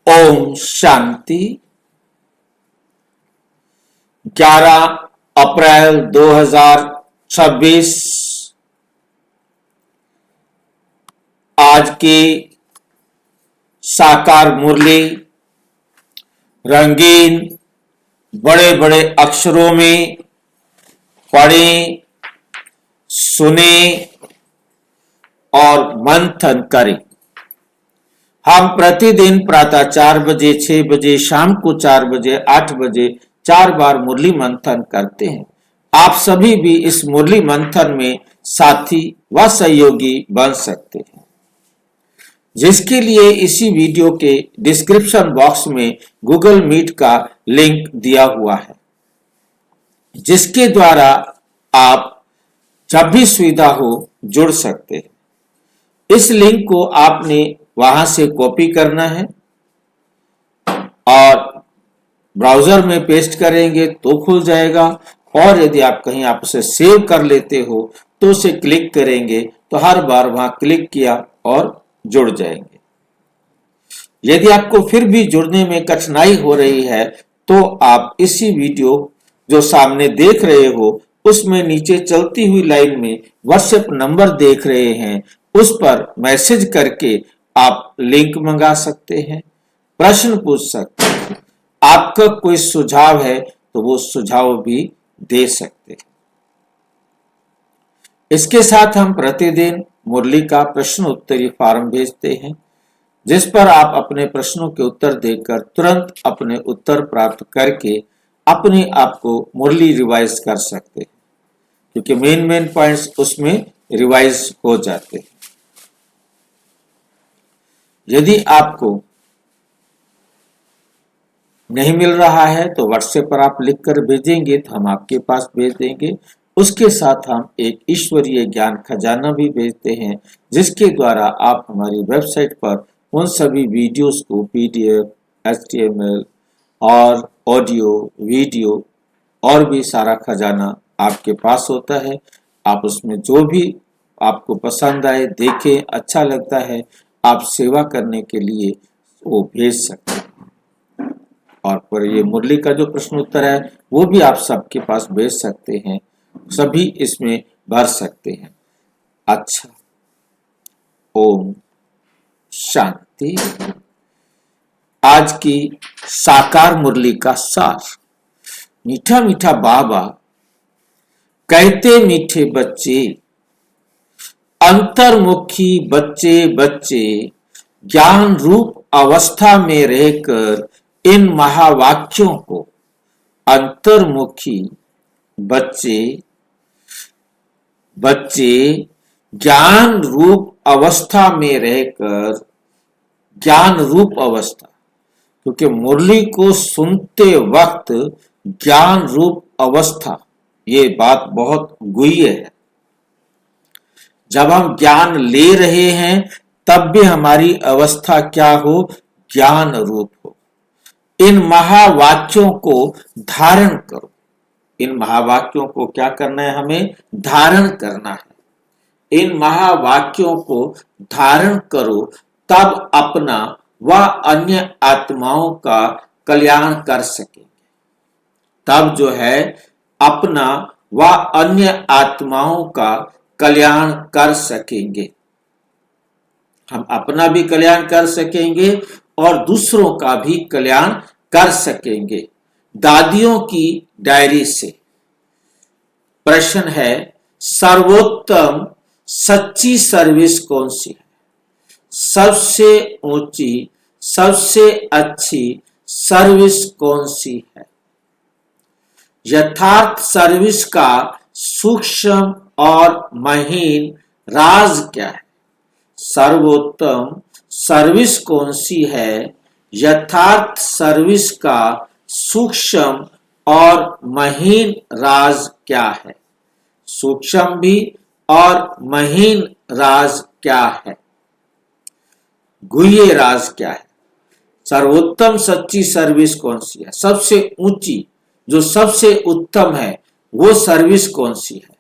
ओम शांति। 11 अप्रैल 2026 आज की साकार मुरली रंगीन बड़े बड़े अक्षरों में पढ़ें, सुने और मंथन करें। हम प्रतिदिन प्रातः 4 बजे, 6 बजे, शाम को 4 बजे, 8 बजे 4 बार मुरली मंथन करते हैं। आप सभी भी इस मुरली मंथन में साथी व सहयोगी बन सकते हैं, जिसके लिए इसी वीडियो के डिस्क्रिप्शन बॉक्स में गूगल मीट का लिंक दिया हुआ है, जिसके द्वारा आप जब भी सुविधा हो जुड़ सकते हैं। इस लिंक को आपने वहां से कॉपी करना है और ब्राउजर में पेस्ट करेंगे तो खुल जाएगा, और यदि आप कहीं आप उसे सेव कर लेते हो तो उसे क्लिक करेंगे तो हर बार वहां क्लिक किया और जुड़ जाएंगे। यदि आपको फिर भी जुड़ने में कठिनाई हो रही है तो आप इसी वीडियो जो सामने देख रहे हो उसमें नीचे चलती हुई लाइन में व्हाट्सएप नंबर देख रहे हैं, उस पर मैसेज करके आप लिंक मंगा सकते हैं, प्रश्न पूछ सकते हैं, आपका कोई सुझाव है तो वो सुझाव भी दे सकते हैं। इसके साथ हम प्रतिदिन मुरली का प्रश्न उत्तरी फॉर्म भेजते हैं, जिस पर आप अपने प्रश्नों के उत्तर देकर तुरंत अपने उत्तर प्राप्त करके अपने आप को मुरली रिवाइज कर सकते हैं, क्योंकि मेन पॉइंट्स उसमें रिवाइज हो जाते हैं। यदि आपको नहीं मिल रहा है तो व्हाट्सएप पर आप लिखकर भेजेंगे तो हम आपके पास भेज देंगे। उसके साथ हम एक ईश्वरीय ज्ञान खजाना भी भेजते हैं, जिसके द्वारा आप हमारी वेबसाइट पर उन सभी वीडियोस को PDF, HTML और ऑडियो, वीडियो और भी सारा खजाना आपके पास होता है। आप उसमें जो भी आपको पसंद आए, देखें, अच्छा लगता है, आप सेवा करने के लिए वो भेज सकते हैं। और पर ये मुरली का जो प्रश्न उत्तर है वो भी आप सबके पास भेज सकते हैं, सभी इसमें भर सकते हैं। अच्छा, ओम शांति। आज की साकार मुरली का सार। मीठा मीठा बाबा कहते मीठे बच्चे, अंतर्मुखी बच्चे बच्चे ज्ञान रूप अवस्था में रहकर इन महावाक्यों को, अंतर्मुखी बच्चे बच्चे ज्ञान रूप अवस्था में रहकर, ज्ञान रूप अवस्था, क्योंकि मुरली को सुनते वक्त ज्ञान रूप अवस्था, ये बात बहुत गुह्य है। जब हम ज्ञान ले रहे हैं तब भी हमारी अवस्था क्या हो? ज्ञान रूप हो। इन महावाक्यों को धारण करो। इन महावाक्यों को क्या करना है? हमें धारण करना है। इन महावाक्यों को धारण करो, तब अपना व अन्य आत्माओं का कल्याण कर सकेंगे। तब जो है अपना व अन्य आत्माओं का कल्याण कर सकेंगे। हम अपना भी कल्याण कर सकेंगे और दूसरों का भी कल्याण कर सकेंगे। दादियों की डायरी से प्रश्न है, सर्वोत्तम सच्ची सर्विस कौन सी है? सबसे ऊंची, सबसे अच्छी सर्विस कौन सी है? यथार्थ सर्विस का सूक्ष्म और महीन राज क्या है? सर्वोत्तम सर्विस कौन सी है? यथार्थ सर्विस का सूक्ष्म और महीन राज क्या है? सूक्ष्म भी और महीन राज क्या है? गुह्य राज क्या है? सर्वोत्तम सच्ची सर्विस कौन सी है? सबसे ऊंची, जो सबसे उत्तम है, वो सर्विस कौन सी है?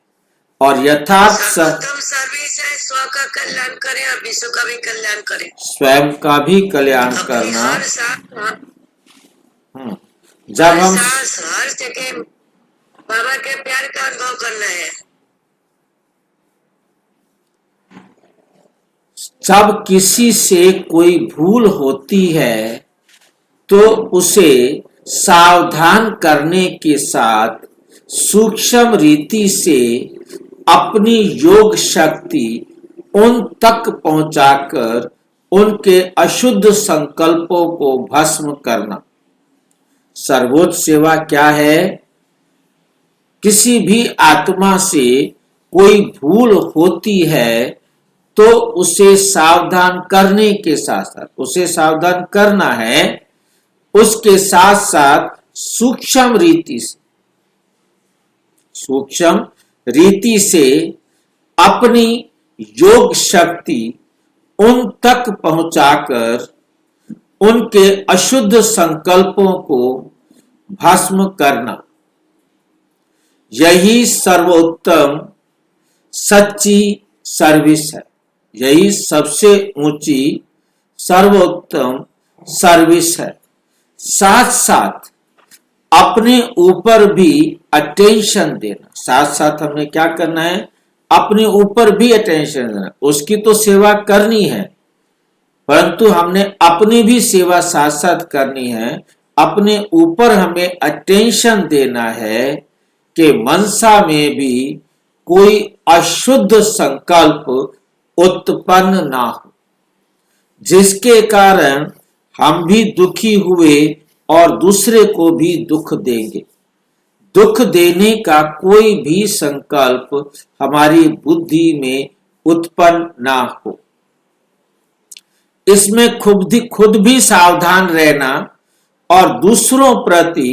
और यथार्थ सर्वोत्तम सर्विस है, स्व का कल्याण करे और विश्व का भी कल्याण करे, स्वयं का भी कल्याण अपनी करना। हर सांस, जब हर हम सांस, हर जगह बाबा के प्यार का अनुभव करना है। जब किसी से कोई भूल होती है तो उसे सावधान करने के साथ सूक्ष्म रीति से अपनी योग शक्ति उन तक पहुंचाकर उनके अशुद्ध संकल्पों को भस्म करना। सर्वोच्च सेवा क्या है? किसी भी आत्मा से कोई भूल होती है तो उसे सावधान करने के साथ साथ, उसे सावधान करना है, उसके साथ साथ सूक्ष्म रीति से अपनी योग शक्ति उन तक पहुंचाकर उनके अशुद्ध संकल्पों को भस्म करना। यही सर्वोत्तम सच्ची सर्विस है। यही सबसे ऊंची सर्वोत्तम सर्विस है। साथ साथ अपने ऊपर भी अटेंशन देना। साथ साथ हमें क्या करना है? अपने ऊपर भी अटेंशन देना। उसकी तो सेवा करनी है, परंतु हमने अपनी भी सेवा साथ साथ करनी है। अपने ऊपर हमें अटेंशन देना है कि मनसा में भी कोई अशुद्ध संकल्प उत्पन्न ना हो, जिसके कारण हम भी दुखी हुए और दूसरे को भी दुख देंगे। दुख देने का कोई भी संकल्प हमारी बुद्धि में उत्पन्न ना हो। इसमें खुद भी सावधान रहना और दूसरों प्रति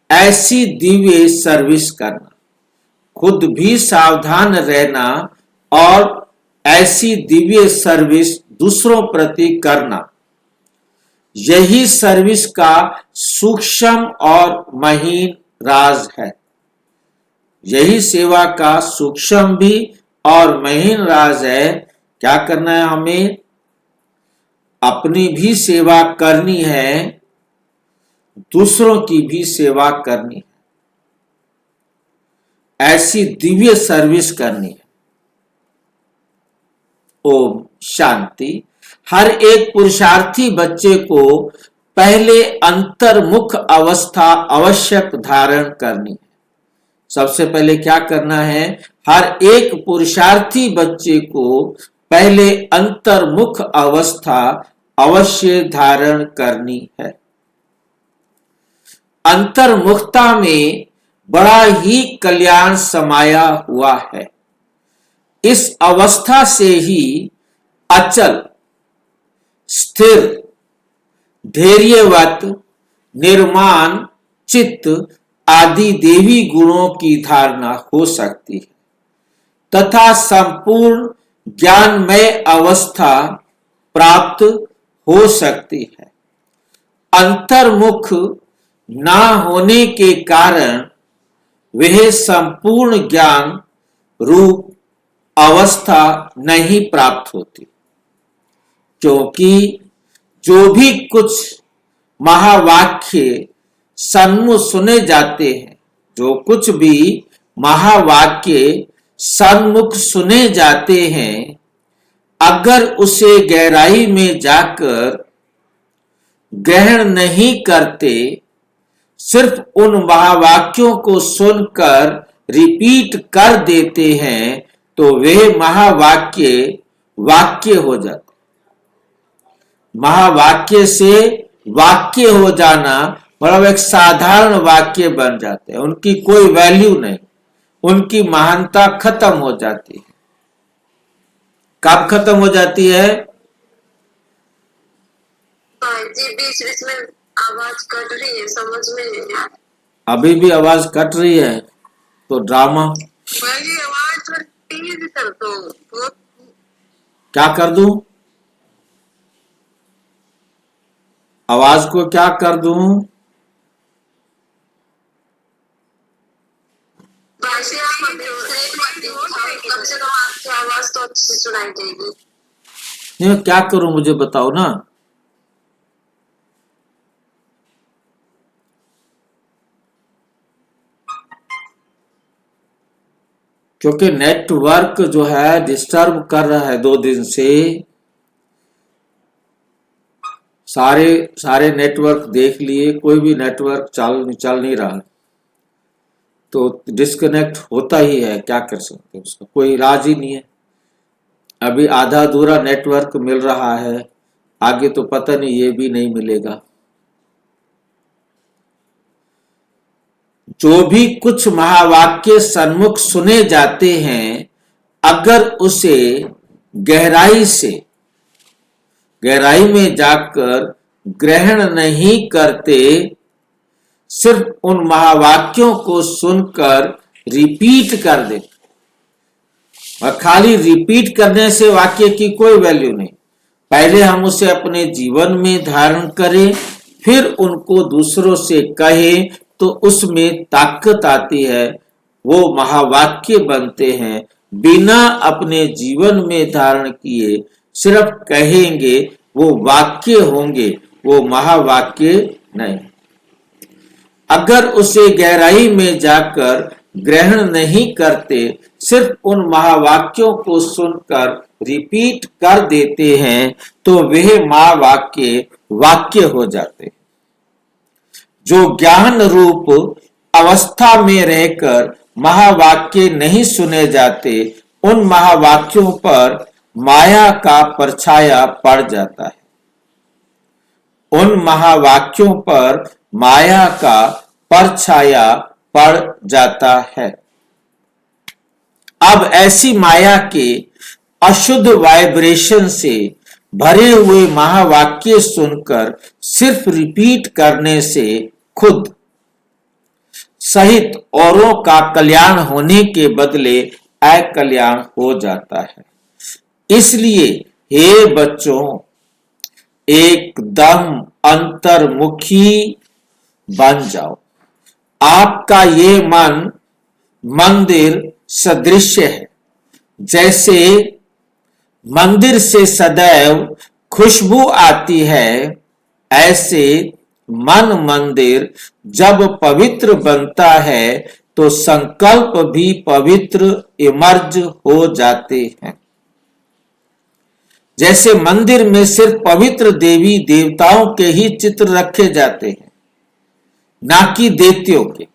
ऐसी दिव्य सर्विस करना। खुद भी सावधान रहना और ऐसी दिव्य सर्विस दूसरों प्रति करना, यही सर्विस का सूक्ष्म और महीन राज है। यही सेवा का सूक्ष्म भी और महीन राज है। क्या करना है हमें? अपनी भी सेवा करनी है, दूसरों की भी सेवा करनी है, ऐसी दिव्य सर्विस करनी है। ओम शांति। हर एक पुरुषार्थी बच्चे को पहले अंतर्मुख अवस्था आवश्यक धारण करनी है। सबसे पहले क्या करना है? हर एक पुरुषार्थी बच्चे को पहले अंतर्मुख अवस्था अवश्य धारण करनी है। अंतर्मुखता में बड़ा ही कल्याण समाया हुआ है। इस अवस्था से ही अचल, स्थिर, धैर्यवत, निर्माण चित्त आदि देवी गुणों की धारणा हो सकती है तथा संपूर्ण ज्ञानमय अवस्था प्राप्त हो सकती है। अंतर्मुख ना होने के कारण वह संपूर्ण ज्ञान रूप अवस्था नहीं प्राप्त होती, क्योंकि जो भी कुछ महावाक्य सन्मुख सुने जाते हैं, जो कुछ भी महावाक्य सन्मुख सुने जाते हैं, अगर उसे गहराई में जाकर ग्रहण नहीं करते, सिर्फ उन महावाक्यों को सुनकर रिपीट कर देते हैं, तो वे महावाक्य वाक्य हो जाते। महावाक्य से वाक्य हो जाना मतलब एक साधारण वाक्य बन जाते हैं। उनकी कोई वैल्यू नहीं, उनकी महानता खत्म हो जाती है। कब खत्म हो जाती है? जी बीच बीच में आवाज कट रही है, समझ में नहीं आ। अभी भी आवाज कट रही है तो ड्रामा पहली आवाज तेज कर दो। क्या कर दूं? आवाज को क्या कर दूं? भाषा तो अच्छी से सुनाई देगी। नहीं, क्या करूं मुझे बताओ ना। क्योंकि नेटवर्क जो है डिस्टर्ब कर रहा है 2 दिन से। सारे सारे नेटवर्क देख लिए, कोई भी नेटवर्क चल नहीं रहा, तो डिस्कनेक्ट होता ही है, क्या कर सकते हैं, उसका कोई इलाज ही नहीं है। अभी आधा अधूरा नेटवर्क मिल रहा है, आगे तो पता नहीं ये भी नहीं मिलेगा। जो भी कुछ महावाक्य सन्मुख सुने जाते हैं, अगर उसे गहराई से गहराई में जाकर ग्रहण नहीं करते, सिर्फ उन महावाक्यों को सुनकर रिपीट कर देते, और खाली रिपीट करने से वाक्य की कोई वैल्यू नहीं। पहले हम उसे अपने जीवन में धारण करें, फिर उनको दूसरों से कहें, तो उसमें ताकत आती है, वो महावाक्य बनते हैं। बिना अपने जीवन में धारण किए सिर्फ कहेंगे, वो वाक्य होंगे, वो महावाक्य नहीं। अगर उसे गहराई में जाकर ग्रहण नहीं करते, सिर्फ उन महावाक्यों को सुनकर रिपीट कर देते हैं, तो वह महावाक्य वाक्य हो जाते। जो ज्ञान रूप अवस्था में रहकर महावाक्य नहीं सुने जाते, उन महावाक्यों पर माया का परछाया पड़ जाता है। उन महावाक्यों पर माया का परछाया पड़ जाता है। अब ऐसी माया के अशुद्ध वाइब्रेशन से भरे हुए महावाक्य सुनकर सिर्फ रिपीट करने से खुद सहित औरों का कल्याण होने के बदले अकल्याण हो जाता है। इसलिए हे बच्चों, एकदम अंतर्मुखी बन जाओ। आपका ये मन मंदिर सदृश है। जैसे मंदिर से सदैव खुशबू आती है, ऐसे मन मंदिर जब पवित्र बनता है तो संकल्प भी पवित्र इमर्ज हो जाते हैं। जैसे मंदिर में सिर्फ पवित्र देवी देवताओं के ही चित्र रखे जाते हैं, ना कि दैत्यों के,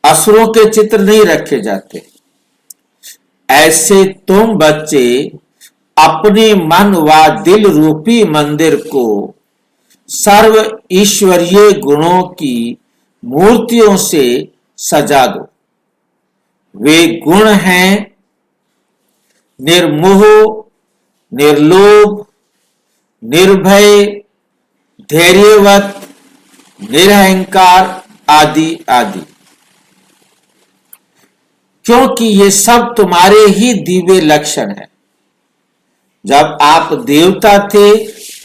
असुरों के चित्र नहीं रखे जाते। ऐसे तुम बच्चे अपने मन व दिल रूपी मंदिर को सर्व ईश्वरीय गुणों की मूर्तियों से सजा दो। वे गुण हैं निर्मोह, निर्लोभ, निर्भय, धैर्यवत, निरहंकार आदि आदि। क्योंकि ये सब तुम्हारे ही दिव्य लक्षण है। जब आप देवता थे,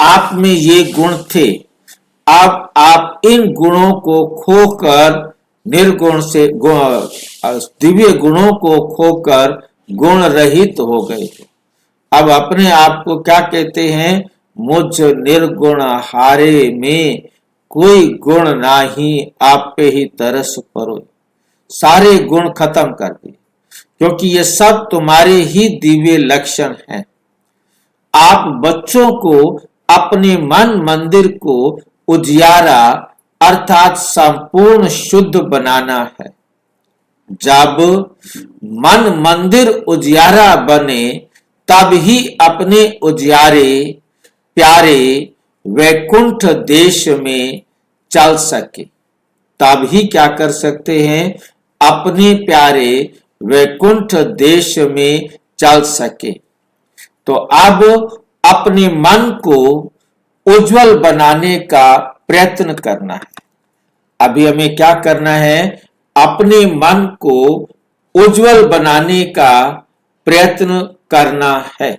आप में ये गुण थे। अब आप इन गुणों को खोकर निर्गुण से दिव्य गुणों को खोकर गुण रहित हो गए थे। अब अपने आप को क्या कहते हैं? मुझ निर्गुण हारे में कोई गुण नाही, आप पे ही तरस परो। सारे गुण खत्म कर दिए, क्योंकि ये सब तुम्हारे ही दिव्य लक्षण हैं। आप बच्चों को अपने मन मंदिर को उजियारा अर्थात संपूर्ण शुद्ध बनाना है। जब मन मंदिर उजियारा बने, तब ही अपने उजियारे प्यारे वैकुंठ देश में चल सके। तब ही क्या कर सकते हैं? अपने प्यारे वैकुंठ देश में चल सके। तो अब अपने मन को उज्जवल बनाने का प्रयत्न करना है। अभी हमें क्या करना है? अपने मन को उज्जवल बनाने का प्रयत्न करना है।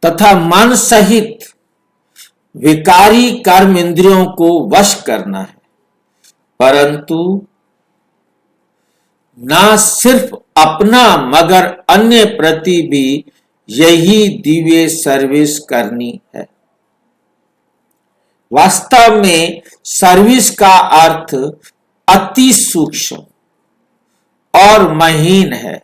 तथा मन सहित विकारी कर्म इंद्रियों को वश करना है, परंतु ना सिर्फ अपना मगर अन्य प्रति भी यही दिव्य सर्विस करनी है। वास्तव में सर्विस का अर्थ अति सूक्ष्म और महीन है।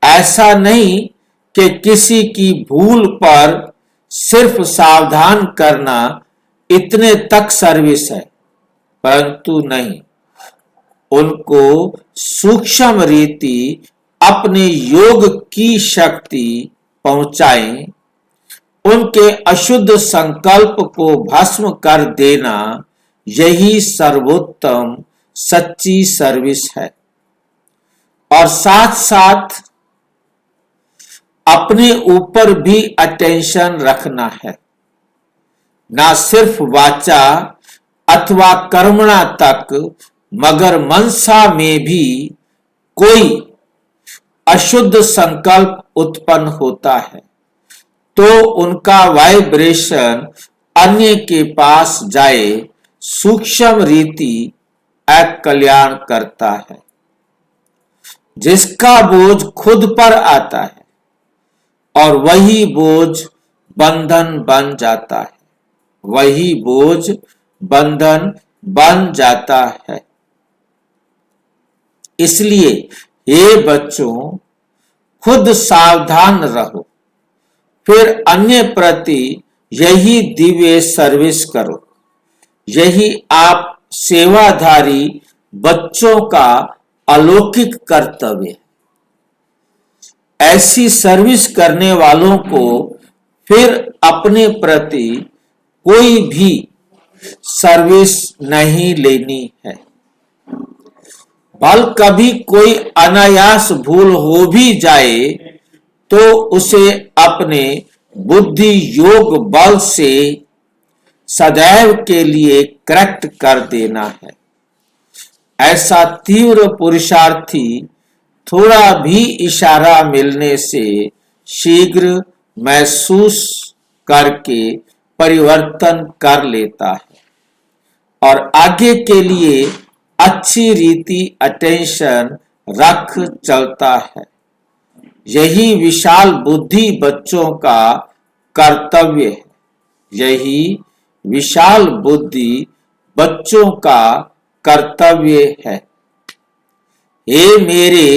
ऐसा नहीं कि किसी की भूल पर सिर्फ सावधान करना इतने तक सर्विस है, परंतु नहीं, उनको सूक्ष्म रीति अपने योग की शक्ति पहुंचाएं, उनके अशुद्ध संकल्प को भस्म कर देना, यही सर्वोत्तम सच्ची सर्विस है। और साथ साथ अपने ऊपर भी अटेंशन रखना है, ना सिर्फ वाचा अथवा कर्मणा तक, मगर मनसा में भी कोई अशुद्ध संकल्प उत्पन्न होता है तो उनका वाइब्रेशन अन्य के पास जाए, सूक्ष्म रीति कल्याण करता है। जिसका बोझ खुद पर आता है और वही बोझ बंधन बन जाता है, वही बोझ बंधन बन जाता है। इसलिए हे बच्चों, खुद सावधान रहो, फिर अन्य प्रति यही दिव्य सर्विस करो। यही आप सेवाधारी बच्चों का अलौकिक कर्तव्य है। ऐसी सर्विस करने वालों को फिर अपने प्रति कोई भी सर्विस नहीं लेनी है। बल कभी कोई अनायास भूल हो भी जाए तो उसे अपने बुद्धि योग बल से सदैव के लिए करेक्ट कर देना है। ऐसा तीव्र पुरुषार्थी थोड़ा भी इशारा मिलने से शीघ्र महसूस करके परिवर्तन कर लेता है और आगे के लिए अच्छी रीति अटेंशन रख चलता है। यही विशाल बुद्धि बच्चों का कर्तव्य है। यही विशाल बुद्धि बच्चों का कर्तव्य है। हे मेरे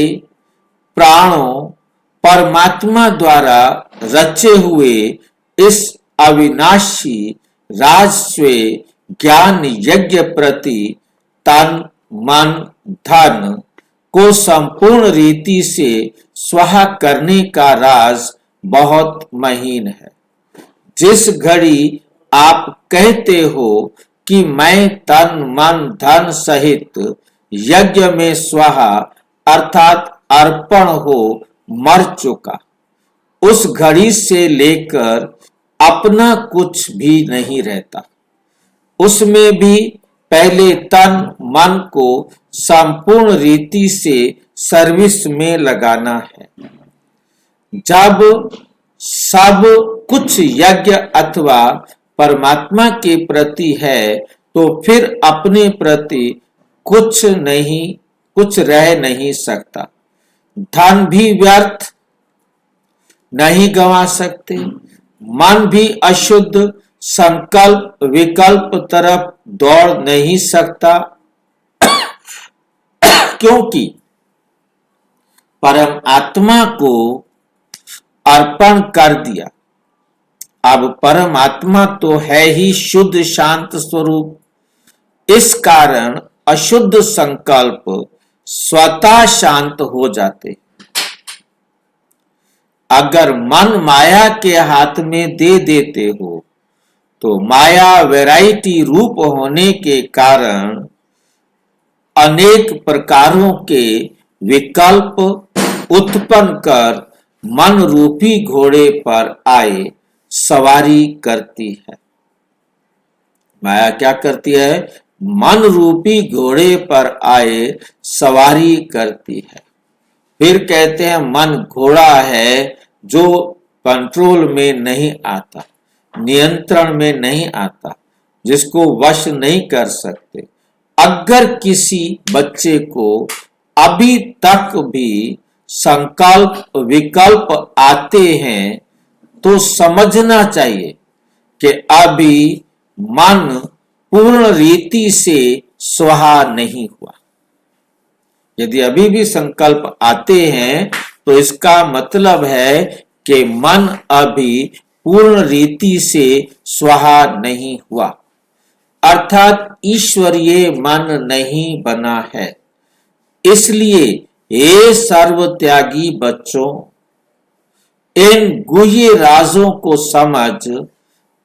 प्राणों, परमात्मा द्वारा रचे हुए इस अविनाशी राजस्व ज्ञान यज्ञ प्रति तन मन धन को संपूर्ण रीति से स्वाहा करने का राज बहुत महीन है। जिस घड़ी आप कहते हो कि मैं तन मन धन सहित यज्ञ में स्वाहा अर्थात अर्पण हो मर चुका, उस घड़ी से लेकर अपना कुछ भी नहीं रहता। उसमें भी पहले तन मन को संपूर्ण रीति से सर्विस में लगाना है। जब सब कुछ यज्ञ अथवा परमात्मा के प्रति है तो फिर अपने प्रति कुछ रह नहीं सकता। धन भी व्यर्थ नहीं गंवा सकते, मन भी अशुद्ध संकल्प विकल्प तरफ दौड़ नहीं सकता, क्योंकि परम आत्मा को अर्पण कर दिया। अब परमात्मा तो है ही शुद्ध शांत स्वरूप, इस कारण अशुद्ध संकल्प स्वतः शांत हो जाते। अगर मन माया के हाथ में दे देते हो तो माया वैरायटी रूप होने के कारण अनेक प्रकारों के विकल्प उत्पन्न कर मन रूपी घोड़े पर आए सवारी करती है। माया क्या करती है? मन रूपी घोड़े पर आए सवारी करती है। फिर कहते हैं मन घोड़ा है जो कंट्रोल में नहीं आता, नियंत्रण में नहीं आता, जिसको वश नहीं कर सकते। अगर किसी बच्चे को अभी तक भी संकल्प विकल्प आते हैं तो समझना चाहिए कि अभी मन पूर्ण रीति से स्वाहा नहीं हुआ। यदि अभी भी संकल्प आते हैं तो इसका मतलब है कि मन अभी पूर्ण रीति से स्वाहा नहीं हुआ, अर्थात ईश्वरीय मन नहीं बना है। इसलिए हे सर्वत्यागी बच्चों, इन गुह्य राजों को समझ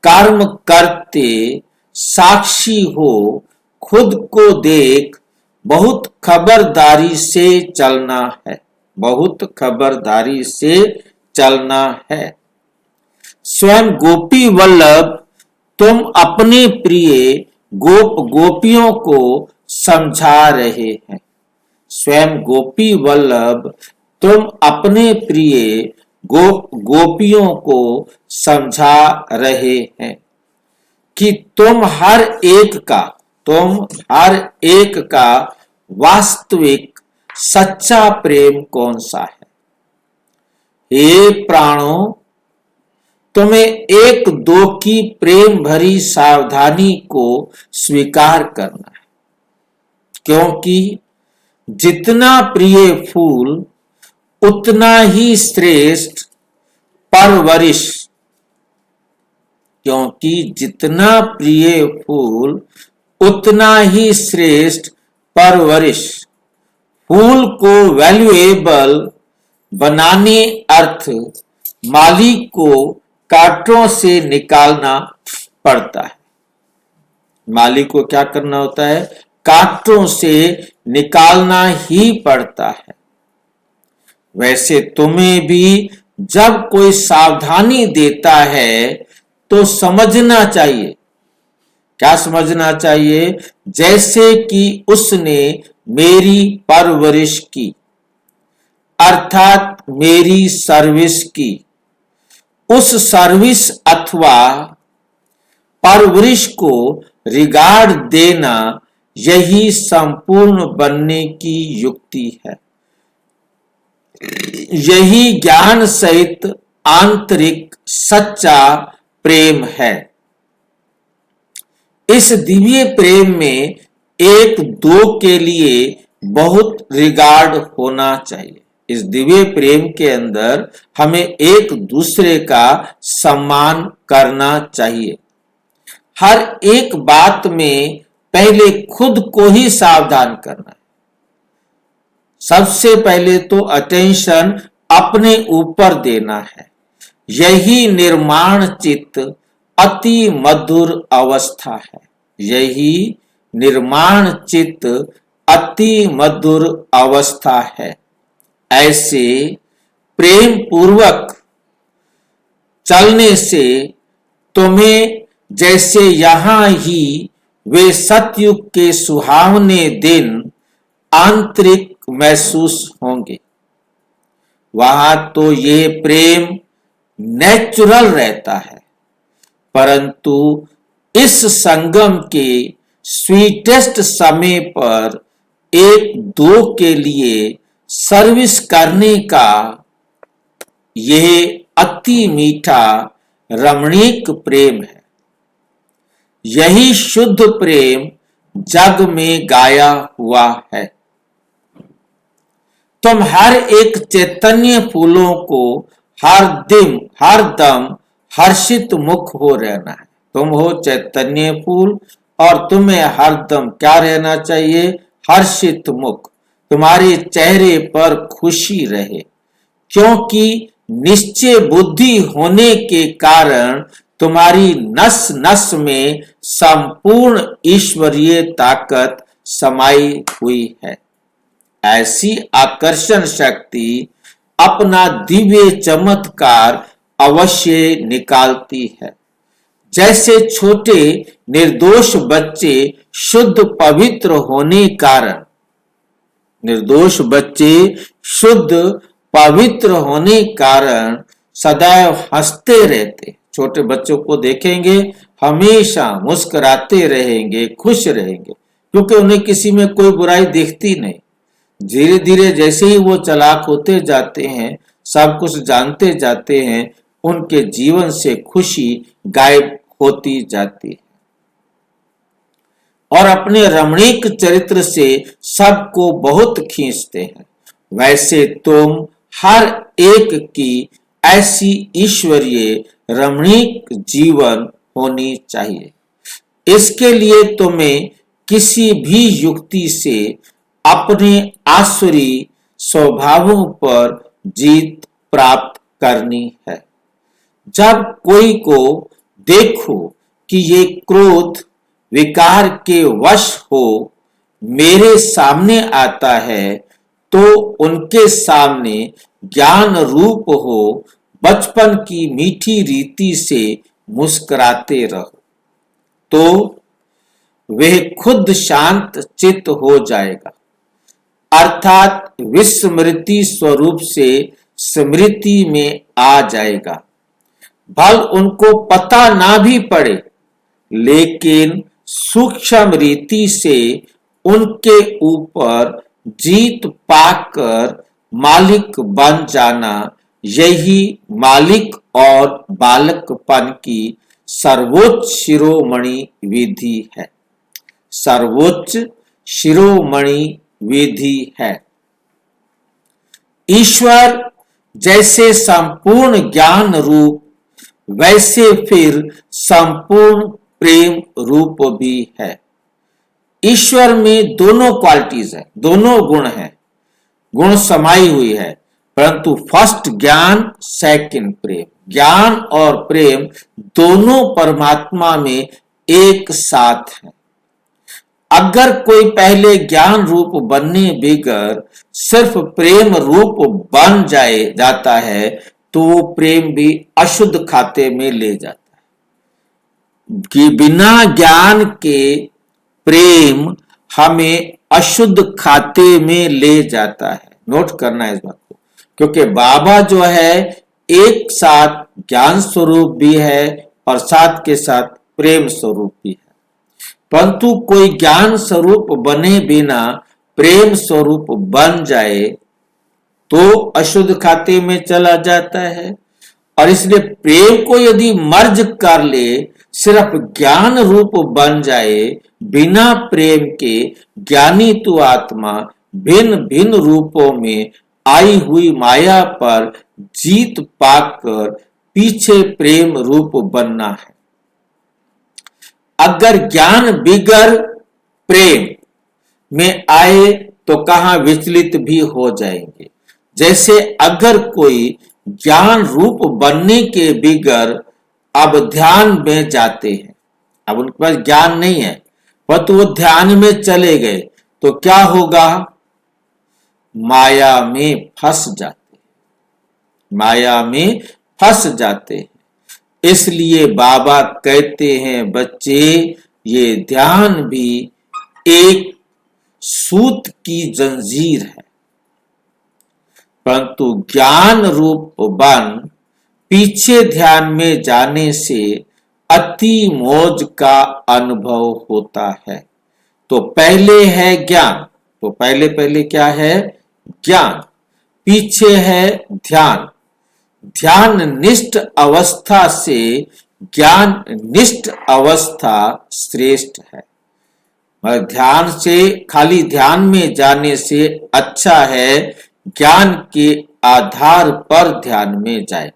कर्म करते साक्षी हो, खुद को देख, बहुत खबरदारी से चलना है, बहुत खबरदारी से चलना है। स्वयं गोपी वल्लभ तुम अपने प्रिय गोप गोपियों को समझा रहे हैं। स्वयं गोपी वल्लभ तुम अपने प्रिय गोप गोपियों को समझा रहे हैं कि तुम हर एक का वास्तविक सच्चा प्रेम कौन सा है। हे प्राणों, तुम्हें एक दो की प्रेम भरी सावधानी को स्वीकार करना है, क्योंकि जितना प्रिय फूल उतना ही श्रेष्ठ परवरिश, क्योंकि जितना प्रिय फूल उतना ही श्रेष्ठ परवरिश। फूल को वैल्यूएबल बनाने अर्थ माली को कांटों से निकालना पड़ता है। माली को क्या करना होता है? कांटों से निकालना ही पड़ता है। वैसे तुम्हें भी जब कोई सावधानी देता है तो समझना चाहिए। क्या समझना चाहिए? जैसे कि उसने मेरी परवरिश की, अर्थात मेरी सर्विस की। उस सर्विस अथवा परवरिश को रिगार्ड देना, यही संपूर्ण बनने की युक्ति है। यही ज्ञान सहित आंतरिक सच्चा प्रेम है। इस दिव्य प्रेम में एक दो के लिए बहुत रिगार्ड होना चाहिए। इस दिव्य प्रेम के अंदर हमें एक दूसरे का सम्मान करना चाहिए। हर एक बात में पहले खुद को ही सावधान करना है। सबसे पहले तो अटेंशन अपने ऊपर देना है। यही निर्माण चित्त अति मधुर अवस्था है। यही निर्माण चित्त अति मधुर अवस्था है। ऐसे प्रेम पूर्वक चलने से तुम्हें जैसे यहां ही वे सतयुग के सुहावने दिन आंतरिक महसूस होंगे, वहां तो ये प्रेम नेचुरल रहता है। परंतु इस संगम के स्वीटेस्ट समय पर एक दो के लिए सर्विस करने का यह अति मीठा रमणीक प्रेम है। यही शुद्ध प्रेम जग में गाया हुआ है। तुम हर एक चैतन्य फूलों को हर दम हर्षित मुख हो रहना है। तुम हो चैतन्य फूल और तुम्हें हरदम क्या रहना चाहिए? हर्षित मुख। तुम्हारे चेहरे पर खुशी रहे, क्योंकि निश्चय बुद्धि होने के कारण तुम्हारी नस नस में संपूर्ण ईश्वरीय ताकत समाई हुई है। ऐसी आकर्षण शक्ति अपना दिव्य चमत्कार अवश्य निकालती है। जैसे छोटे निर्दोष बच्चे शुद्ध पवित्र होने कारण, निर्दोष बच्चे शुद्ध पवित्र होने कारण सदैव हंसते रहते। छोटे बच्चों को देखेंगे हमेशा मुस्कुराते रहेंगे, खुश रहेंगे, क्योंकि उन्हें किसी में कोई बुराई दिखती नहीं। धीरे धीरे जैसे ही वो चालाक होते जाते हैं, सब कुछ जानते जाते हैं, उनके जीवन से खुशी गायब होती जाती है और अपने रमणीक चरित्र से सबको बहुत खींचते हैं। वैसे तुम हर एक की ऐसी ईश्वरीय रमणीक जीवन होनी चाहिए। इसके लिए तुम्हें किसी भी युक्ति से अपने आसुरी स्वभावों पर जीत प्राप्त करनी है। जब कोई को देखो कि ये क्रोध विकार के वश हो मेरे सामने आता है, तो उनके सामने ज्ञान रूप हो बचपन की मीठी रीति से मुस्कुराते रहो, तो वह खुद शांत चित्त हो जाएगा, अर्थात विस्मृति स्वरूप से स्मृति में आ जाएगा। भल उनको पता ना भी पड़े, लेकिन सूक्ष्म रीति से उनके ऊपर जीत पाकर मालिक बन जाना, यही मालिक और बालकपन की सर्वोच्च शिरोमणि विधि है। सर्वोच्च शिरोमणि विधि है। ईश्वर जैसे संपूर्ण ज्ञान रूप, वैसे फिर संपूर्ण प्रेम रूप भी है। ईश्वर में दोनों क्वालिटीज है, दोनों गुण है, गुण समाई हुई है, परंतु फर्स्ट ज्ञान, सेकंड प्रेम। ज्ञान और प्रेम दोनों परमात्मा में एक साथ है। अगर कोई पहले ज्ञान रूप बनने बगैर सिर्फ प्रेम रूप बन जाता है, तो वो प्रेम भी अशुद्ध खाते में ले जाता है। कि बिना ज्ञान के प्रेम हमें अशुद्ध खाते में ले जाता है। नोट करना है इस बात को, क्योंकि बाबा जो है एक साथ ज्ञान स्वरूप भी है और साथ के साथ प्रेम स्वरूप भी है, परंतु कोई ज्ञान स्वरूप बने बिना प्रेम स्वरूप बन जाए तो अशुद्ध खाते में चला जाता है। और इसलिए प्रेम को यदि मर्ज कर ले, सिर्फ ज्ञान रूप बन जाए, बिना प्रेम के ज्ञानी तो आत्मा भिन्न भिन्न रूपों में आई हुई माया पर जीत पाकर पीछे प्रेम रूप बनना है। अगर ज्ञान बिगर प्रेम में आए तो कहां विचलित भी हो जाएंगे। जैसे अगर कोई ज्ञान रूप बनने के बिगर अब ध्यान में जाते हैं, अब उनके पास ज्ञान नहीं है, परंतु वो ध्यान में चले गए, तो क्या होगा? माया में फंस जाते, माया में फंस जाते हैं। इसलिए बाबा कहते हैं, बच्चे ये ध्यान भी एक सूत की जंजीर है, परंतु ज्ञान रूप बन पीछे ध्यान में जाने से अति मौज का अनुभव होता है। तो पहले है ज्ञान, तो पहले क्या है? ज्ञान। पीछे है ध्यान। ध्यान निष्ठ अवस्था से ज्ञान निष्ठ अवस्था श्रेष्ठ है। ध्यान से, खाली ध्यान में जाने से अच्छा है ज्ञान के आधार पर ध्यान में जाए।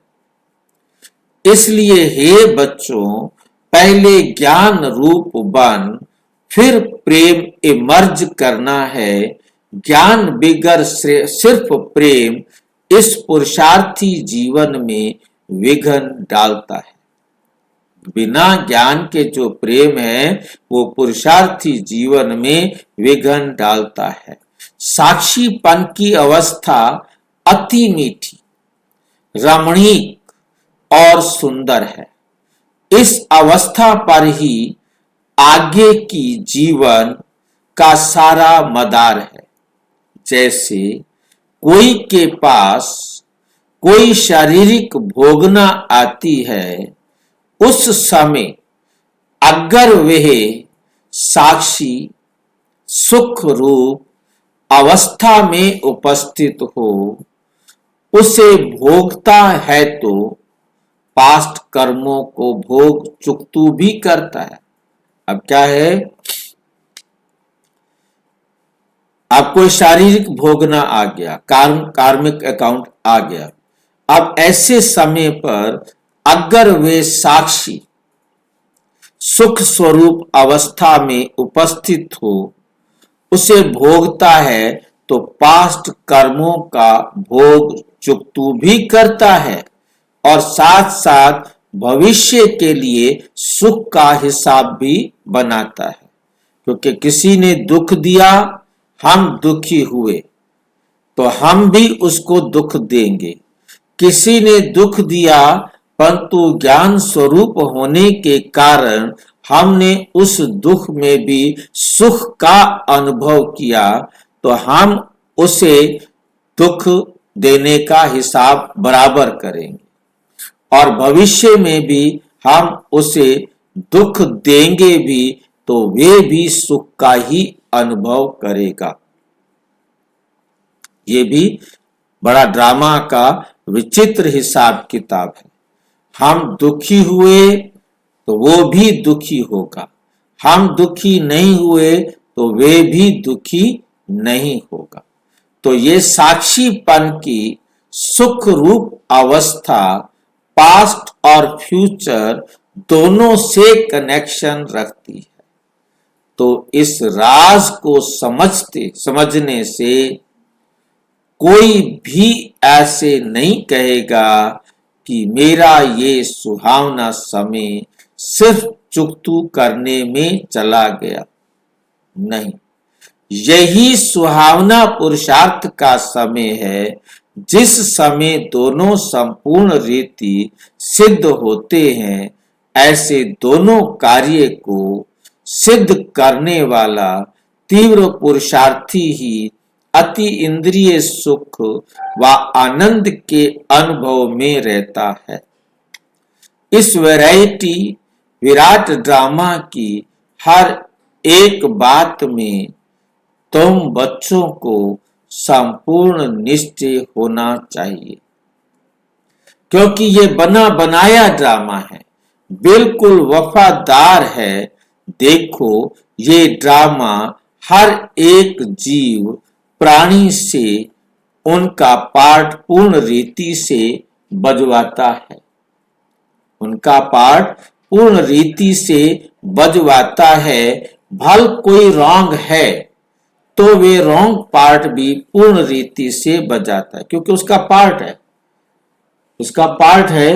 इसलिए हे बच्चों, पहले ज्ञान रूप बन फिर प्रेम इमर्ज करना है। ज्ञान बिगर सिर्फ प्रेम इस पुरुषार्थी जीवन में विघ्न डालता है। बिना ज्ञान के जो प्रेम है वो पुरुषार्थी जीवन में विघ्न डालता है। साक्षीपन की अवस्था अति मीठी, रमणीक और सुंदर है। इस अवस्था पर ही आगे की जीवन का सारा मदार है। जैसे कोई के पास कोई शारीरिक भोगना आती है, उस समय अगर वह साक्षी सुख रूप अवस्था में उपस्थित हो, उसे भोगता है तो पास्ट कर्मों को भोग चुकतू भी करता है। अब क्या है, आपको शारीरिक भोगना आ गया, कार्मिक अकाउंट आ गया। अब ऐसे समय पर अगर वे साक्षी सुख स्वरूप अवस्था में उपस्थित हो, उसे भोगता है तो पास्ट कर्मों का भोग चुकतू भी करता है और साथ साथ भविष्य के लिए सुख का हिसाब भी बनाता है। क्योंकि किसी ने दुख दिया, हम दुखी हुए, तो हम भी उसको दुख देंगे। किसी ने दुख दिया परंतु ज्ञान स्वरूप होने के कारण हमने उस दुख में भी सुख का अनुभव किया, तो हम उसे दुख देने का हिसाब बराबर करेंगे और भविष्य में भी हम उसे दुख देंगे भी, तो वे भी सुख का ही अनुभव करेगा। ये भी बड़ा ड्रामा का विचित्र हिसाब किताब है। हम दुखी हुए तो वो भी दुखी होगा, हम दुखी नहीं हुए तो वे भी दुखी नहीं होगा। तो ये साक्षीपन की सुख रूप अवस्था पास्ट और फ्यूचर दोनों से कनेक्शन रखती है। तो इस राज को समझने से कोई भी ऐसे नहीं कहेगा कि मेरा ये सुहावना समय सिर्फ चुकतू करने में चला गया। नहीं, यही सुहावना पुरुषार्थ का समय है, जिस समय दोनों संपूर्ण रीति सिद्ध होते हैं। ऐसे दोनों कार्य को सिद्ध करने वाला तीव्र पुरुषार्थी ही अति इंद्रिय सुख व आनंद के अनुभव में रहता है। इस वैरायटी विराट ड्रामा की हर एक बात में तुम बच्चों को संपूर्ण निश्चय होना चाहिए, क्योंकि ये बना बनाया ड्रामा है, बिल्कुल वफादार है। देखो, ये ड्रामा हर एक जीव प्राणी से उनका पार्ट पूर्ण रीति से बजवाता है, उनका पार्ट पूर्ण रीति से बजवाता है। भल कोई रॉन्ग है तो वे रॉन्ग पार्ट भी पूर्ण रीति से बजाता है, क्योंकि उसका पार्ट है, उसका पार्ट है।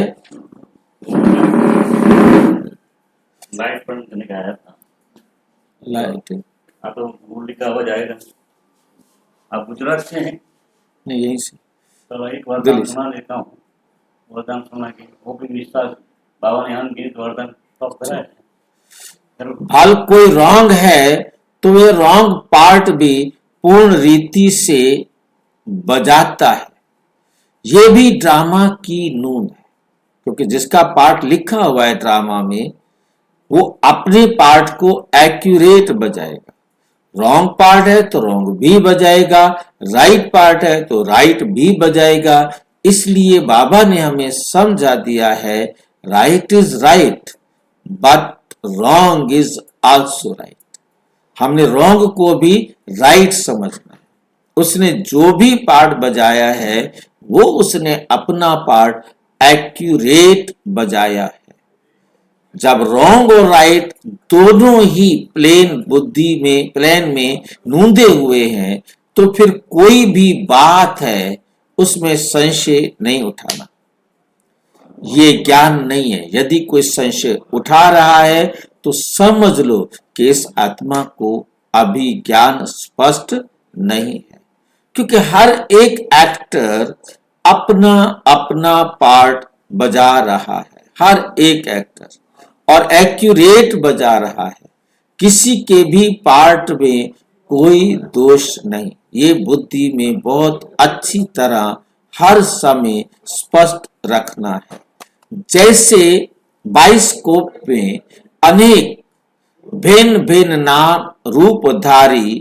लाइट बंद करने का आया था। लाइट आप तो मुरली का आवाज आएगा। आप गुजरात से हैं? नहीं, यहीं से। तो एक वरदान सुना देता हूँ। वरदान सुना के वो भी विस्तार बाबा ने अनगिनत वरदान सब कराए। भल कोई रॉन्ग है तो वे रॉन्ग पार्ट भी पूर्ण रीति से बजाता है। ये भी ड्रामा की नून है, क्योंकि जिसका पार्ट लिखा हुआ है ड्रामा में, वो अपने पार्ट को एक्यूरेट बजाएगा। रॉन्ग पार्ट है तो रॉन्ग भी बजाएगा, राइट पार्ट है तो राइट भी बजाएगा। इसलिए बाबा ने हमें समझा दिया है, right is right but wrong is also right. हमने रॉन्ग को भी राइट समझना है। उसने जो भी पार्ट बजाया है वो उसने अपना पार्ट एक्यूरेट बजाया है। जब रॉन्ग और राइट दोनों ही प्लेन में नूंदे हुए हैं, तो फिर कोई भी बात है उसमें संशय नहीं उठाना। ये ज्ञान नहीं है। यदि कोई संशय उठा रहा है तो समझ लो कि इस आत्मा को अभी ज्ञान स्पष्ट नहीं है, क्योंकि हर एक एक्टर अपना अपना पार्ट बजा रहा है, हर एक एक्टर, और एक्यूरेट बजा रहा है। किसी के भी पार्ट में कोई दोष नहीं। ये बुद्धि में बहुत अच्छी तरह हर समय स्पष्ट रखना है। जैसे बाइस्कोप में अनेक भिन्न भिन्न नाम रूपधारी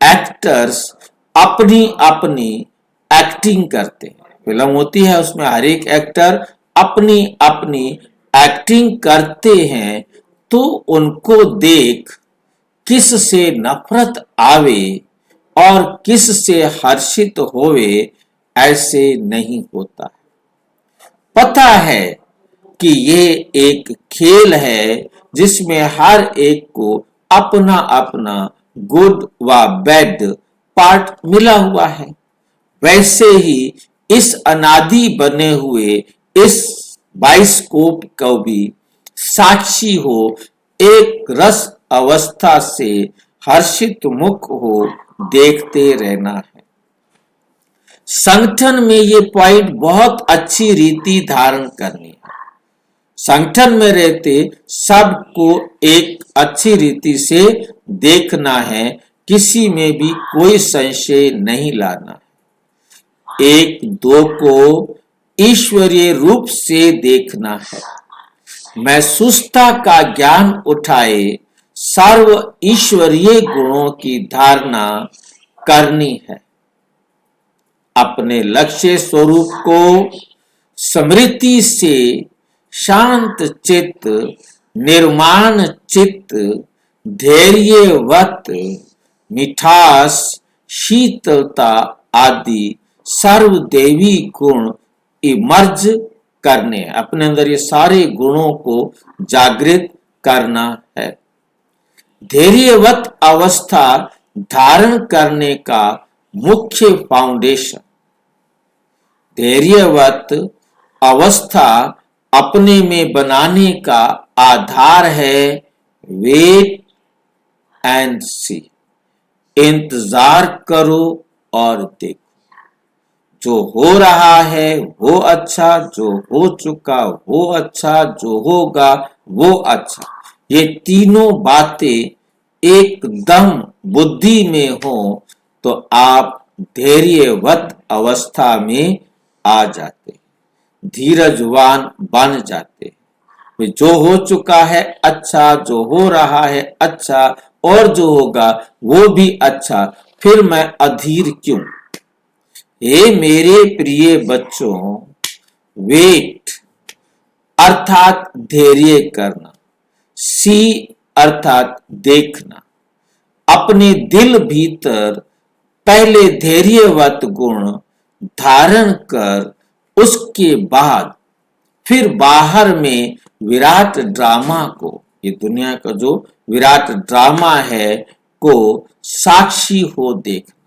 एक्टर्स अपनी अपनी एक्टिंग करते हैं। फिल्म होती है, उसमें हर एक एक्टर अपनी अपनी एक्टिंग करते हैं, तो उनको देख किस से नफरत आवे और किस से हर्षित होवे, ऐसे नहीं होता। पता है कि ये एक खेल है जिसमें हर एक को अपना अपना गुड व बैड पार्ट मिला हुआ है। वैसे ही इस अनादि बने हुए इस बाइस्कोप को भी साक्षी हो एक रस अवस्था से हर्षित मुख हो देखते रहना है। संगठन में ये पॉइंट बहुत अच्छी रीति धारण करनी है। संगठन में रहते सबको एक अच्छी रीति से देखना है, किसी में भी कोई संशय नहीं लाना है। एक दो को ईश्वरीय रूप से देखना है। महसूसता का ज्ञान उठाए सर्व ईश्वरीय गुणों की धारणा करनी है। अपने लक्ष्य स्वरूप को स्मृति से शांत चित्त, निर्माण चित्त, धैर्यवत, मिठास, शीतलता आदि सर्वदेवी गुण इमर्ज करने हैं। अपने अंदर ये सारे गुणों को जागृत करना है। धैर्यवत अवस्था धारण करने का मुख्य फाउंडेशन, धैर्यवत अवस्था अपने में बनाने का आधार है वेट एंड सी, इंतजार करो और देखो। जो हो रहा है वो अच्छा, जो हो चुका वो अच्छा, जो होगा वो अच्छा। ये तीनों बातें एकदम बुद्धि में हो तो आप धैर्यवत अवस्था में आ जाते, धीरजवान बन जाते। जो हो चुका है अच्छा, जो हो रहा है अच्छा, और जो होगा वो भी अच्छा, फिर मैं अधीर क्यों। हे मेरे प्रिय बच्चों, वेट अर्थात धैर्य करना, सी अर्थात देखना। अपने दिल भीतर पहले धैर्यवत गुण धारण कर उसके बाद फिर बाहर में विराट ड्रामा को, ये दुनिया का जो विराट ड्रामा है, को साक्षी हो देखना।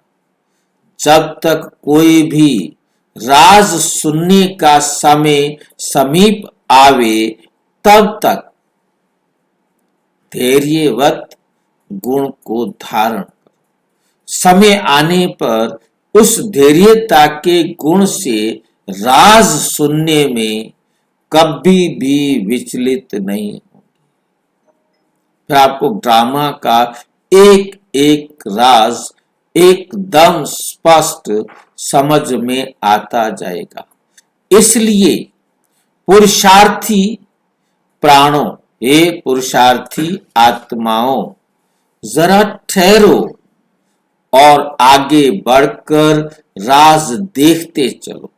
जब तक कोई भी राज सुनने का समय समीप आवे तब तक धैर्यवत गुण को धारण करो। समय आने पर उस धैर्यता के गुण से राज सुनने में कभी भी विचलित नहीं होंगे। फिर आपको ड्रामा का एक एक राज एकदम स्पष्ट समझ में आता जाएगा। इसलिए पुरुषार्थी प्राणों, हे पुरुषार्थी आत्माओं, जरा ठहरो और आगे बढ़कर राज देखते चलो।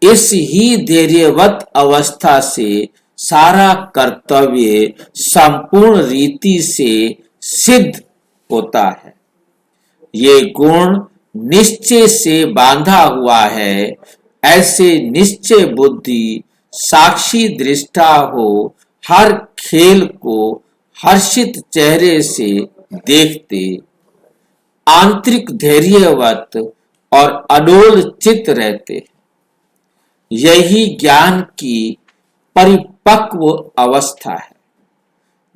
इस ही धैर्यवत अवस्था से सारा कर्तव्य संपूर्ण रीति से सिद्ध होता है। ये गुण निश्चय से बांधा हुआ है। ऐसे निश्चय बुद्धि साक्षी दृष्टा हो हर खेल को हर्षित चेहरे से देखते, आंतरिक धैर्यवत और अडोल चित्त रहते। यही ज्ञान की परिपक्व अवस्था है,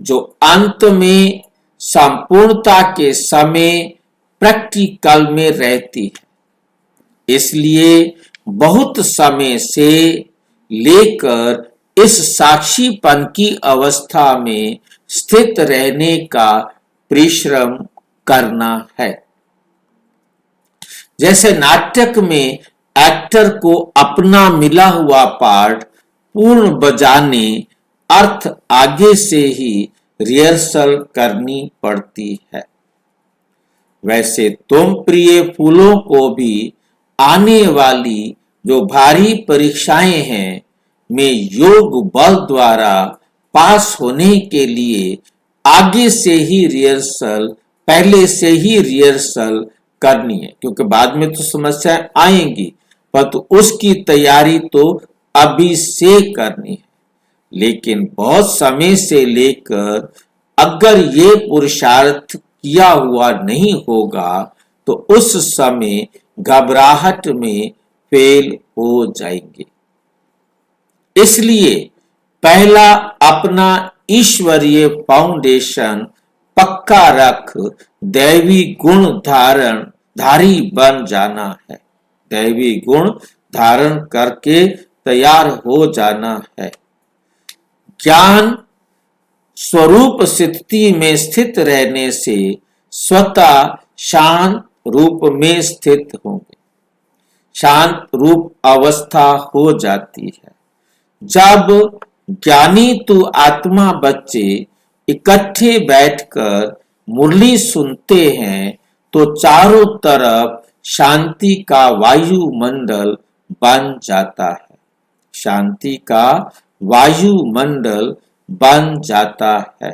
जो अंत में संपूर्णता के समय प्रैक्टिकल में रहती है। इसलिए बहुत समय से लेकर इस साक्षीपन की अवस्था में स्थित रहने का परिश्रम करना है। जैसे नाटक में एक्टर को अपना मिला हुआ पार्ट पूर्ण बजाने अर्थ आगे से ही रिहर्सल करनी पड़ती है। वैसे तुम प्रिय फूलों को भी आने वाली जो भारी परीक्षाएं हैं में योग बल द्वारा पास होने के लिए आगे से ही रिहर्सल पहले से ही रिहर्सल करनी है, क्योंकि बाद में तो समस्याएं आएंगी, पर तो उसकी तैयारी तो अभी से करनी है। लेकिन बहुत समय से लेकर अगर ये पुरुषार्थ किया हुआ नहीं होगा तो उस समय घबराहट में फेल हो जाएंगे। इसलिए पहला अपना ईश्वरीय फाउंडेशन पक्का रख दैवी गुण धारी बन जाना है। दैवी गुण धारण करके तैयार हो जाना है। ज्ञान स्वरूप स्थिति में स्थित रहने से स्वतः शांत रूप में स्थित होंगे। शांत रूप अवस्था हो जाती है। जब ज्ञानी तु आत्मा बच्चे इकट्ठे बैठकर मुरली सुनते हैं तो चारों तरफ शांति का वायुमंडल बन जाता है। शांति का वायुमंडल बन जाता है,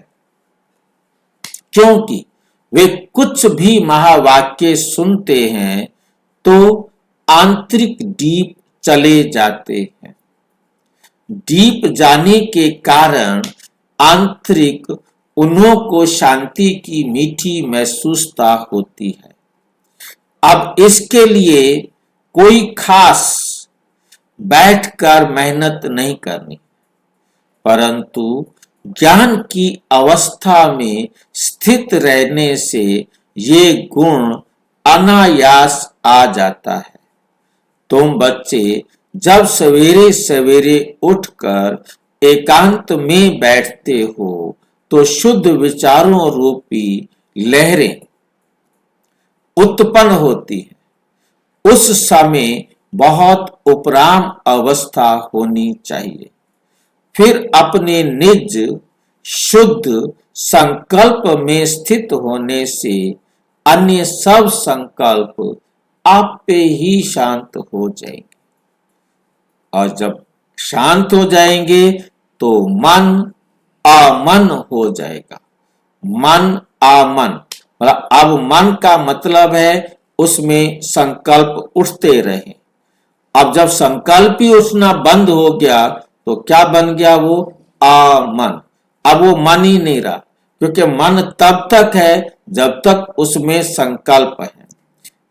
क्योंकि वे कुछ भी महावाक्य सुनते हैं तो आंतरिक डीप चले जाते हैं। डीप जाने के कारण आंतरिक उन्हों को शांति की मीठी महसूसता होती है। अब इसके लिए कोई खास बैठकर मेहनत नहीं करनी, परंतु ज्ञान की अवस्था में स्थित रहने से ये गुण अनायास आ जाता है। तुम बच्चे जब सवेरे सवेरे उठकर एकांत में बैठते हो तो शुद्ध विचारों रूपी लहरें उत्पन्न होती है। उस समय बहुत उपराम अवस्था होनी चाहिए। फिर अपने निज शुद्ध संकल्प में स्थित होने से अन्य सब संकल्प आप पे ही शांत हो जाएंगे। और जब शांत हो जाएंगे तो मन अमन हो जाएगा। मन अमन मतलब अब मन का मतलब है उसमें संकल्प उठते रहे। अब जब संकल्प ही उठना बंद हो गया तो क्या बन गया? वो अमन। अब वो मन ही नहीं रहा, क्योंकि मन तब तक है जब तक उसमें संकल्प है।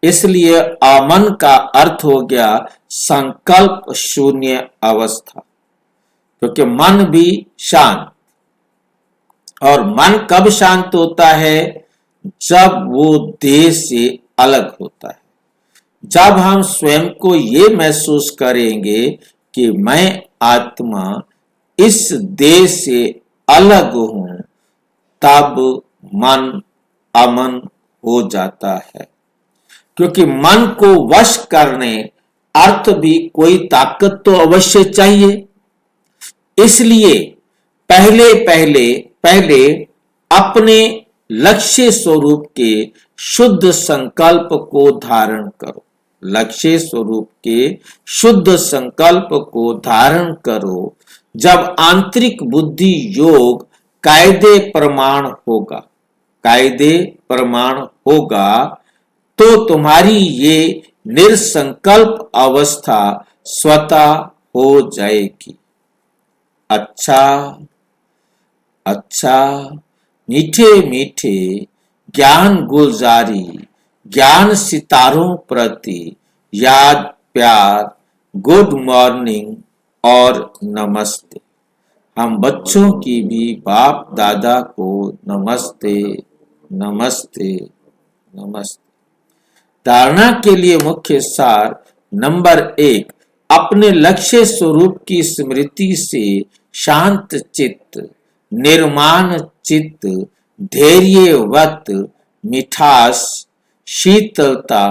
इसलिए अमन का अर्थ हो गया संकल्प शून्य अवस्था, क्योंकि मन भी शांत। और मन कब शांत होता है? जब वो देह से अलग होता है। जब हम स्वयं को ये महसूस करेंगे कि मैं आत्मा इस देह से अलग हूं, तब मन अमन हो जाता है। क्योंकि मन को वश करने अर्थ भी कोई ताकत तो अवश्य चाहिए। इसलिए पहले अपने लक्ष्य स्वरूप के शुद्ध संकल्प को धारण करो। लक्ष्य स्वरूप के शुद्ध संकल्प को धारण करो। जब आंतरिक बुद्धि योग कायदे प्रमाण होगा तो तुम्हारी ये निर्संकल्प अवस्था स्वतः हो जाएगी। अच्छा मीठे मीठे ज्ञान गुलजारी, ज्ञान सितारों प्रति याद प्यार, गुड मॉर्निंग और नमस्ते। हम बच्चों की भी बाप दादा को नमस्ते नमस्ते नमस्ते। धारणा के लिए मुख्य सार नंबर 1, अपने लक्ष्य स्वरूप की स्मृति से शांत चित्त, निर्माण चित्त, धैर्यवत, मिठास, शीतलता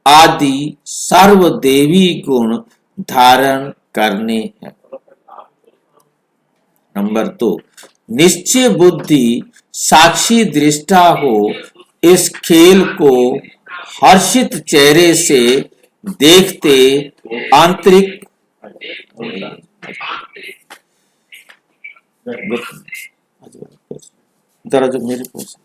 आदि सर्वदेवी गुण धारण करने हैं। नंबर 2, निश्चय बुद्धि साक्षी दृष्टा हो इस खेल को हर्षित चेहरे से देखते आंतरिक मेरे पास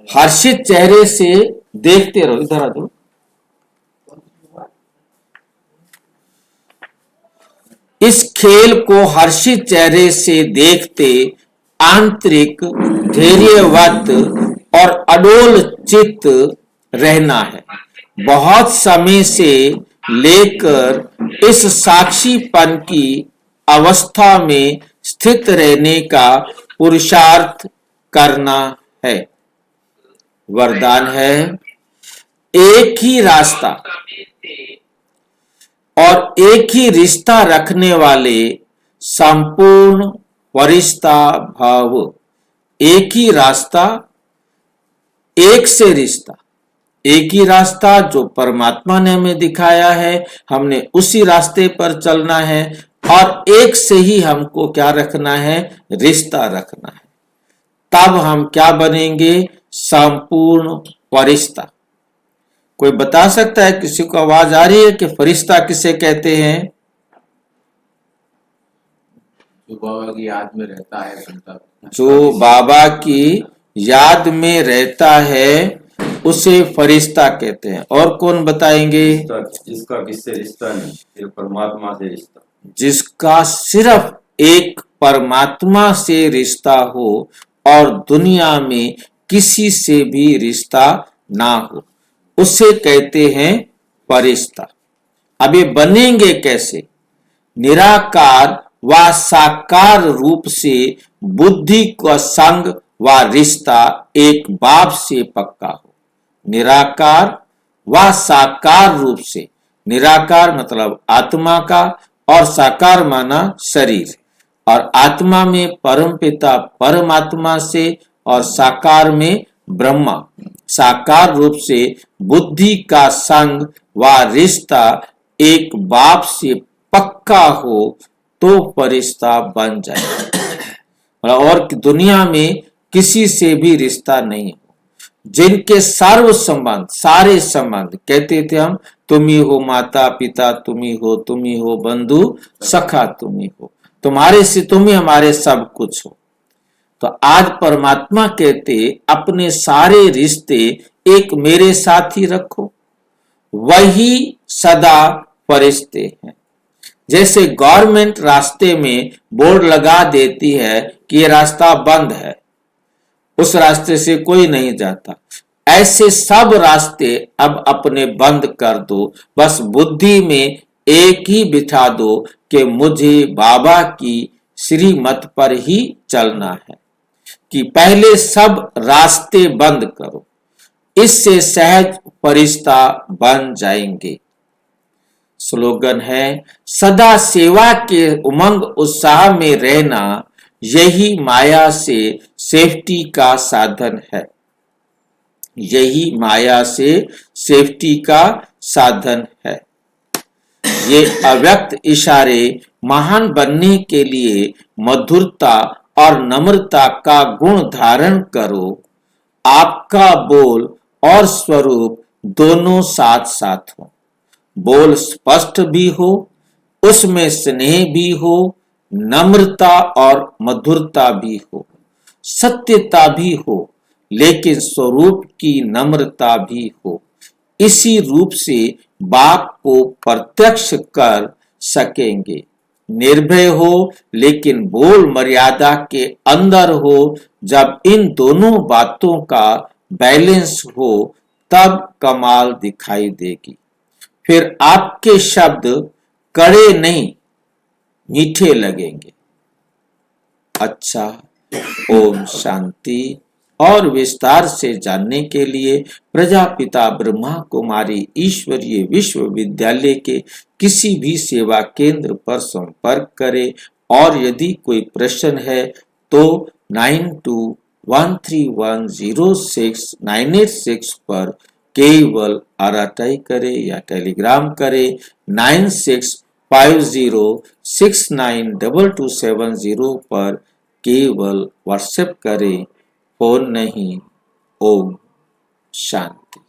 हर्षित चेहरे से देखते रहो। इधर आ जाओ। इस खेल को हर्षित चेहरे से देखते आंतरिक धैर्यवत और अडोल चित्त रहना है। बहुत समय से लेकर इस साक्षीपन की अवस्था में स्थित रहने का पुरुषार्थ करना है। वरदान है, एक ही रास्ता और एक ही रिश्ता रखने वाले संपूर्ण फरिश्ता भाव। एक ही रास्ता, एक से रिश्ता, एक ही रास्ता जो परमात्मा ने हमें दिखाया है, हमने उसी रास्ते पर चलना है और एक से ही हमको क्या रखना है, रिश्ता रखना है। तब हम क्या बनेंगे, संपूर्ण फरिश्ता। कोई बता सकता है, किसी को आवाज आ रही है कि फरिश्ता किसे कहते हैं? जो बाबा की याद में रहता है, जो बाबा की याद में रहता है उसे फरिश्ता कहते हैं। और कौन बताएंगे? जिसका किससे रिश्ता नहीं, सिर्फ परमात्मा से रिश्ता। जिसका सिर्फ एक परमात्मा से रिश्ता हो और दुनिया में किसी से भी रिश्ता ना हो, उसे कहते हैं फरिश्ता। अब ये बनेंगे कैसे? निराकार व साकार रूप से बुद्धि का संग व रिश्ता एक बाप से पक्का हो। निराकार व साकार रूप से, निराकार मतलब आत्मा का और साकार माना शरीर, और आत्मा में परमपिता परमात्मा से और साकार में ब्रह्मा। साकार रूप से बुद्धि का संग व रिश्ता एक बाप से पक्का हो तो फरिश्ता बन जाए। और दुनिया में किसी से भी रिश्ता नहीं हो। जिनके सर्व संबंध, सारे संबंध, कहते थे हम, तुम ही हो माता पिता, तुम ही हो बंधु सखा, तुम ही हो, तुम्हारे से तुम ही हमारे सब कुछ हो। तो आज परमात्मा कहते अपने सारे रिश्ते एक मेरे साथ ही रखो, वही सदा फरिश्ते हैं। जैसे गवर्नमेंट रास्ते में बोर्ड लगा देती है कि ये रास्ता बंद है, उस रास्ते से कोई नहीं जाता, ऐसे सब रास्ते अब अपने बंद कर दो। बस बुद्धि में एक ही बिठा दो कि मुझे बाबा की श्रीमत पर ही चलना है, कि पहले सब रास्ते बंद करो, इससे सहज फरिश्ता बन जाएंगे। स्लोगन है, सदा सेवा के उमंग उत्साह में रहना यही माया से सेफ्टी का साधन है। यही माया से सेफ्टी का साधन है। ये अव्यक्त इशारे महान बनने के लिए मधुरता और नम्रता का गुण धारण करो। आपका बोल और स्वरूप दोनों साथ साथ हो। बोल स्पष्ट भी हो, उसमें स्नेह भी हो, नम्रता और मधुरता भी हो, सत्यता भी हो, लेकिन स्वरूप की नम्रता भी हो। इसी रूप से बाप को प्रत्यक्ष कर सकेंगे। निर्भय हो लेकिन बोल मर्यादा के अंदर हो। जब इन दोनों बातों का बैलेंस हो तब कमाल दिखाई देगी। फिर आपके शब्द कड़े नहीं, मीठे लगेंगे। अच्छा, ओम शांति। और विस्तार से जानने के लिए प्रजापिता ब्रह्मा कुमारी ईश्वरीय विश्वविद्यालय के किसी भी सेवा केंद्र पर संपर्क करें। और यदि कोई प्रश्न है तो 13106986 पर केवल आरटीआई करें या टेलीग्राम करें 9650692270 पर केवल व्हाट्सएप करें, फोन नहीं। ओम शांति।